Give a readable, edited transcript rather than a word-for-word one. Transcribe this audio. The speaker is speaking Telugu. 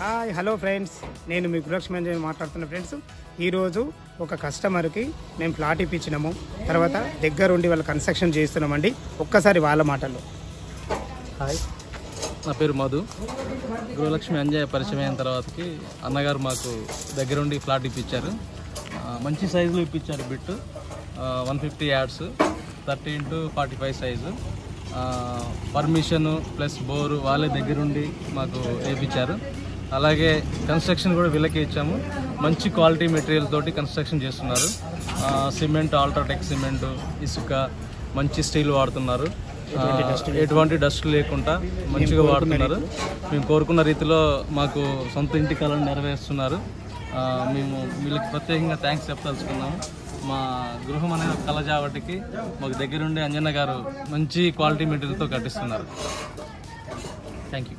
హాయ్ హలో ఫ్రెండ్స్, నేను మీ గృహలక్ష్మి అంజయ్ మాట్లాడుతున్న ఫ్రెండ్స్. ఈరోజు ఒక కస్టమర్కి మేము ఫ్లాట్ ఇప్పించినాము, తర్వాత దగ్గరుండి వాళ్ళు కన్స్ట్రక్షన్ చేస్తున్నామండి. ఒక్కసారి వాళ్ళ మాటల్లో. హాయ్, నా పేరు మధు. గృహలక్ష్మి అంజయ్ పరిచయం అయిన తర్వాతకి అన్నగారు మాకు దగ్గరుండి ఫ్లాట్ ఇప్పించారు. మంచి సైజులో ఇప్పించారు. Bit 150 yards 30x45 size. Permission plus bore వాళ్ళే దగ్గరుండి మాకు వేయించారు. అలాగే కన్స్ట్రక్షన్ కూడా వీళ్ళకే ఇచ్చాము. మంచి క్వాలిటీ మెటీరియల్ తోటి కన్స్ట్రక్షన్ చేస్తున్నారు. సిమెంట్, అల్ట్రాటెక్ సిమెంట్, ఇసుక, మంచి స్టీల్ వాడుతున్నారు. ఎటువంటి డస్ట్ లేకుండా మంచిగా వాడుతున్నారు. మేము కోరుకున్న రీతిలో మాకు సొంత ఇంటి కళను నెరవేరుస్తున్నారు. మేము వీళ్ళకి ప్రత్యేకంగా థ్యాంక్స్ చెప్పదలుచుకున్నాము. మా గృహం అనే కళ జావటికి మాకు దగ్గరుండి అంజన్న గారు మంచి క్వాలిటీ మెటీరియల్తో కట్టిస్తున్నారు. Thank you.